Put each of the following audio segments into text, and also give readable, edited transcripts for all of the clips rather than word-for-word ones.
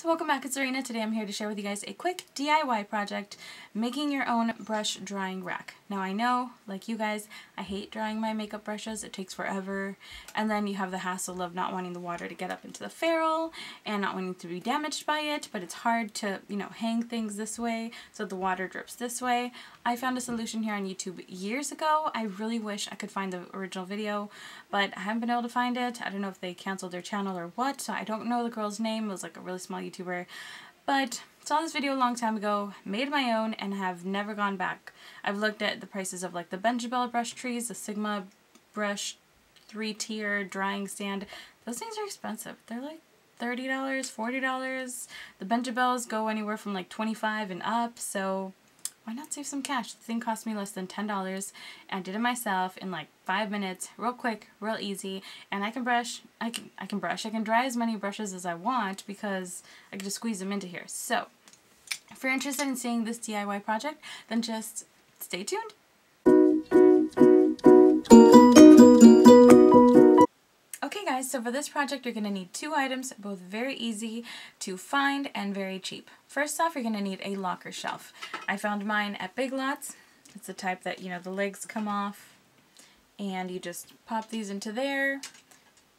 loves, welcome back. It's Lorena. Today I'm here to share with you guys a quick DIY project, making your own brush drying rack. Now I know, like you guys, I hate drying my makeup brushes. It takes forever, and then you have the hassle of not wanting the water to get up into the ferrule and not wanting to be damaged by it, but it's hard to, hang things this way so the water drips this way. I found a solution here on YouTube years ago. I really wish I could find the original video, but I haven't been able to find it. I don't know if they canceled their channel or what, so I don't know the girl's name. It was like a really small YouTuber, but saw this video a long time ago, made my own, and have never gone back. I've looked at the prices of like the Benjabel brush trees, the Sigma brush 3-tier drying stand. Those things are expensive. They're like $30, $40. The Benjabels go anywhere from like $25 and up, so why not save some cash? The thing cost me less than $10, and I did it myself in like 5 minutes, real quick, real easy, and I can dry as many brushes as I want because I can just squeeze them into here. So, if you're interested in seeing this DIY project, then just stay tuned. Okay guys, so for this project you're going to need two items, both very easy to find and very cheap. First off, you're going to need a locker shelf. I found mine at Big Lots. It's the type that, the legs come off and you just pop these into there,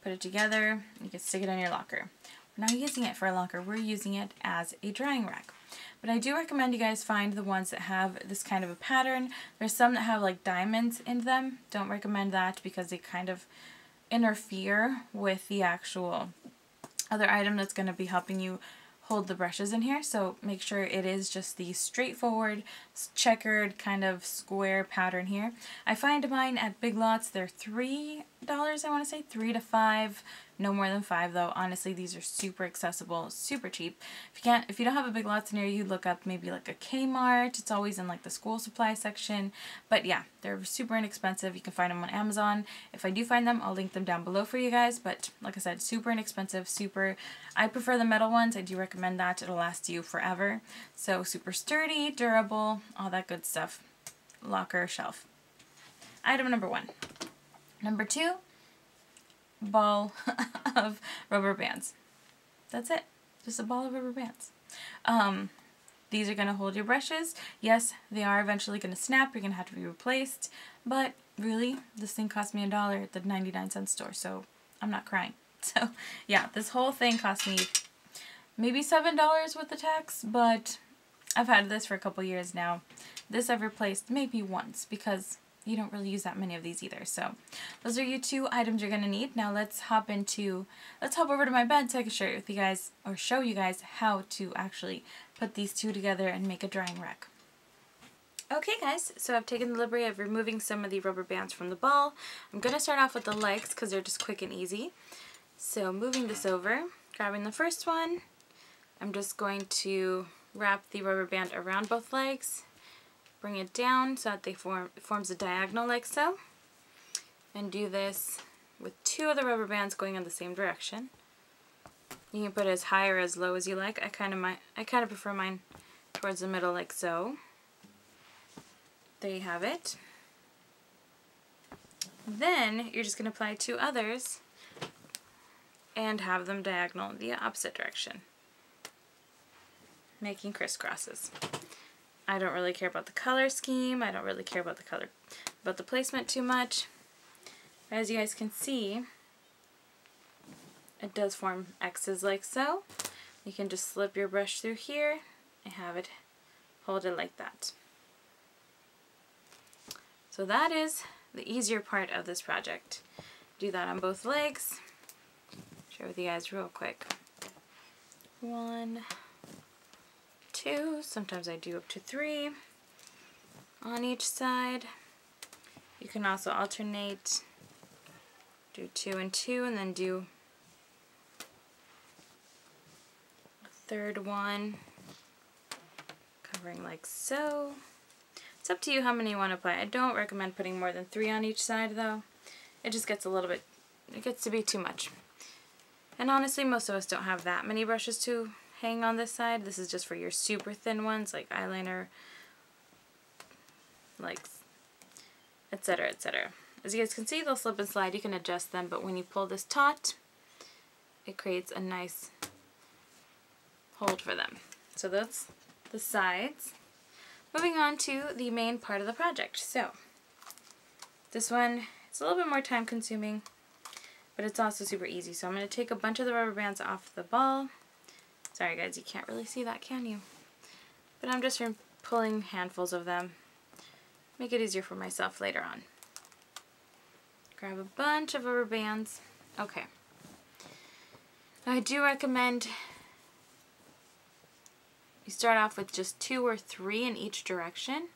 put it together, you can stick it in your locker. We're not using it for a locker, we're using it as a drying rack. But I do recommend you guys find the ones that have this kind of a pattern. There's some that have like diamonds in them. Don't recommend that because they kind of interfere with the actual other item that's going to be helping you hold the brushes in here. So make sure it is just the straightforward checkered kind of square pattern here. I find mine at Big Lots. They're $3, I want to say, $3 to $5. No more than $5 though. Honestly, these are super accessible, super cheap. If you don't have a Big Lots near you, look up maybe like a Kmart. It's always in like the school supply section. But yeah, they're super inexpensive. You can find them on Amazon. If I do find them, I'll link them down below for you guys. But like I said, super inexpensive, I prefer the metal ones. I do recommend that. It'll last you forever. So super sturdy, durable, all that good stuff. Locker shelf. Item number 1. Number 2, ball of rubber bands. That's it. Just a ball of rubber bands. These are going to hold your brushes. Yes, they are eventually going to snap. You're going to have to be replaced. But really, this thing cost me $1 at the 99-cent store, so I'm not crying. So yeah, this whole thing cost me maybe $7 with the tax, but I've had this for a couple years now. This I've replaced maybe once because you don't really use that many of these either. So those are your two items you're going to need. Now let's hop over to my bed so I can share it with you guys, or show you guys how to actually put these two together and make a drying rack. Okay guys, so I've taken the liberty of removing some of the rubber bands from the ball. I'm going to start off with the legs because they're just quick and easy. So moving this over, grabbing the first one, I'm just going to wrap the rubber band around both legs. Bring it down so that it forms a diagonal like so, and do this with two of the rubber bands going in the same direction. You can put it as high or as low as you like. I kind of prefer mine towards the middle like so. There you have it. Then you're just going to apply two others and have them diagonal in the opposite direction, making crisscrosses. I don't really care about the color scheme. I don't really care about the placement too much. As you guys can see, it does form X's like so. You can just slip your brush through here and have it hold it like that. So that is the easier part of this project. Do that on both legs. Share with you guys real quick. 1, 2, sometimes I do up to 3 on each side. You can also alternate, do 2 and 2, and then do a third one, covering like so. It's up to you how many you want to apply. I don't recommend putting more than 3 on each side though. It just gets it gets to be too much. And honestly, most of us don't have that many brushes to hang on this side. This is just for your super thin ones like eyeliner, like etc, etc. As you guys can see, they'll slip and slide. You can adjust them, but when you pull this taut, it creates a nice hold for them. So that's the sides. Moving on to the main part of the project. So this one, it's a little bit more time consuming, but it's also super easy. So I'm going to take a bunch of the rubber bands off the ball. Sorry guys, you can't really see that, can you? But I'm just pulling handfuls of them. Make it easier for myself later on. Grab a bunch of rubber bands. Okay. I do recommend you start off with just 2 or 3 in each direction,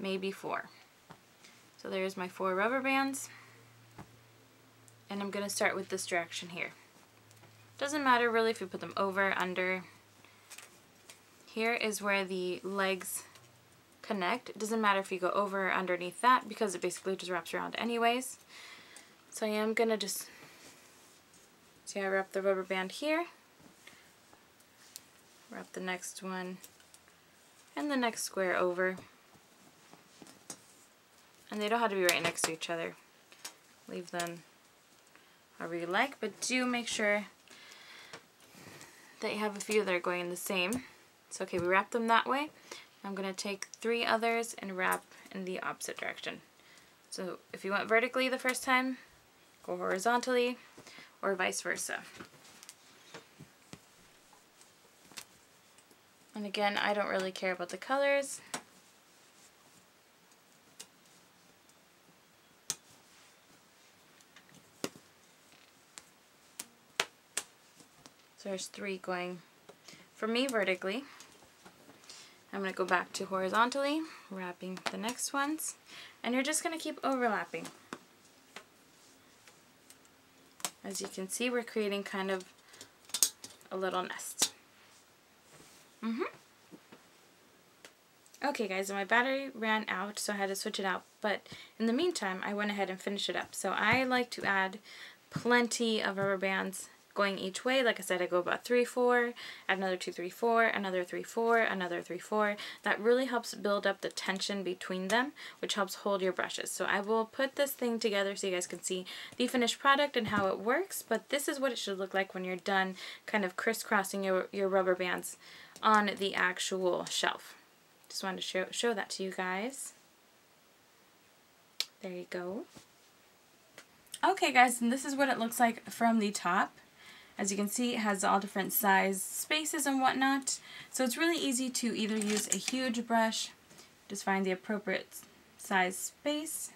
maybe 4. So there's my 4 rubber bands. And I'm going to start with this direction here. Doesn't matter really if you put them over, under. Here is where the legs connect. It doesn't matter if you go over or underneath that because it basically just wraps around anyways. So I am going to just, see, I wrap the rubber band here. Wrap the next one and the next square over. And they don't have to be right next to each other. Leave them however you like, but do make sure that you have a few that are going in the same. So okay, we wrap them that way. I'm going to take 3 others and wrap in the opposite direction. So if you went vertically the first time, go horizontally, or vice versa. And again, I don't really care about the colors. So there's 3 going for me vertically. I'm going to go back to horizontally, wrapping the next ones, and you're just going to keep overlapping. As you can see, we're creating kind of a little nest. Okay guys, my battery ran out, so I had to switch it out, but in the meantime I went ahead and finished it up. So I like to add plenty of rubber bands going each way. Like I said, I go about 3, 4, add another 2, 3, 4, another 3, 4, another 3, 4. That really helps build up the tension between them, which helps hold your brushes. So I will put this thing together so you guys can see the finished product and how it works, but this is what it should look like when you're done kind of crisscrossing your rubber bands on the actual shelf. Just wanted to show that to you guys. There you go. Okay guys, and this is what it looks like from the top. As you can see, it has all different size spaces and whatnot. So it's really easy to either use a huge brush, just find the appropriate size space,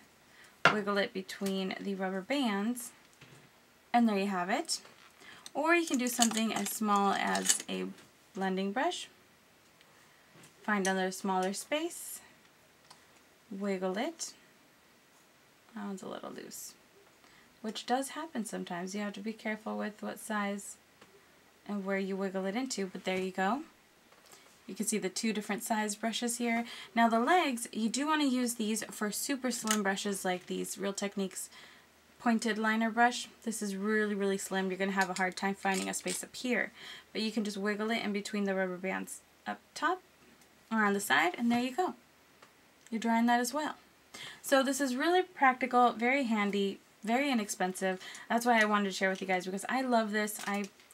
wiggle it between the rubber bands, and there you have it. Or you can do something as small as a blending brush. Find another smaller space, wiggle it. That one's a little loose, which does happen sometimes. You have to be careful with what size and where you wiggle it into, but there you go. You can see the 2 different size brushes here. Now the legs, you do want to use these for super slim brushes like these Real Techniques pointed liner brush. This is really, really slim. You're going to have a hard time finding a space up here, but you can just wiggle it in between the rubber bands up top or on the side, and there you go. You're drawing that as well. So this is really practical, very handy, very inexpensive. That's why I wanted to share with you guys, because I love this.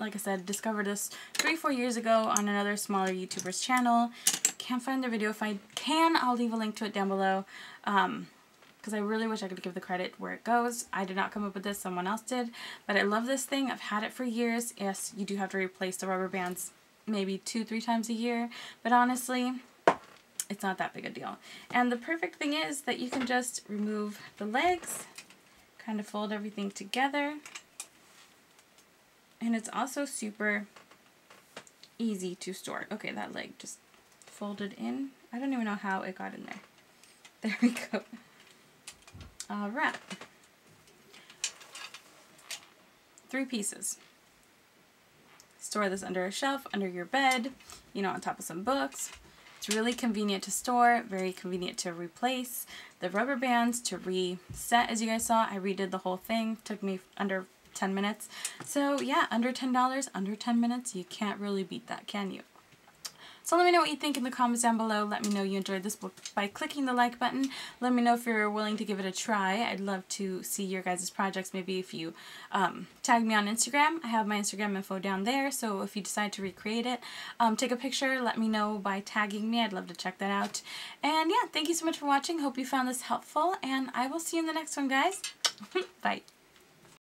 Like I said, discovered this 3-4 years ago on another smaller YouTuber's channel. Can't find their video. If I can, I'll leave a link to it down below, because I really wish I could give the credit where it goes. I did not come up with this, someone else did, but I love this thing. I've had it for years. Yes, you do have to replace the rubber bands maybe 2-3 times a year, but honestly, it's not that big a deal. And the perfect thing is that you can just remove the legs, kind of fold everything together, and it's also super easy to store. Okay, that leg just folded in. I don't even know how it got in there. There we go. Alright. 3 pieces. Store this under a shelf, under your bed, you know, on top of some books. It's really convenient to store, very convenient to replace. The rubber bands to reset, as you guys saw, I redid the whole thing. Took me under 10 minutes. So yeah, under $10, under 10 minutes, you can't really beat that, can you? So let me know what you think in the comments down below. Let me know you enjoyed this book by clicking the like button. Let me know if you're willing to give it a try. I'd love to see your guys' projects. Maybe if you tag me on Instagram. I have my Instagram info down there, so if you decide to recreate it, take a picture, let me know by tagging me. I'd love to check that out. And yeah, thank you so much for watching. Hope you found this helpful, and I will see you in the next one, guys. Bye.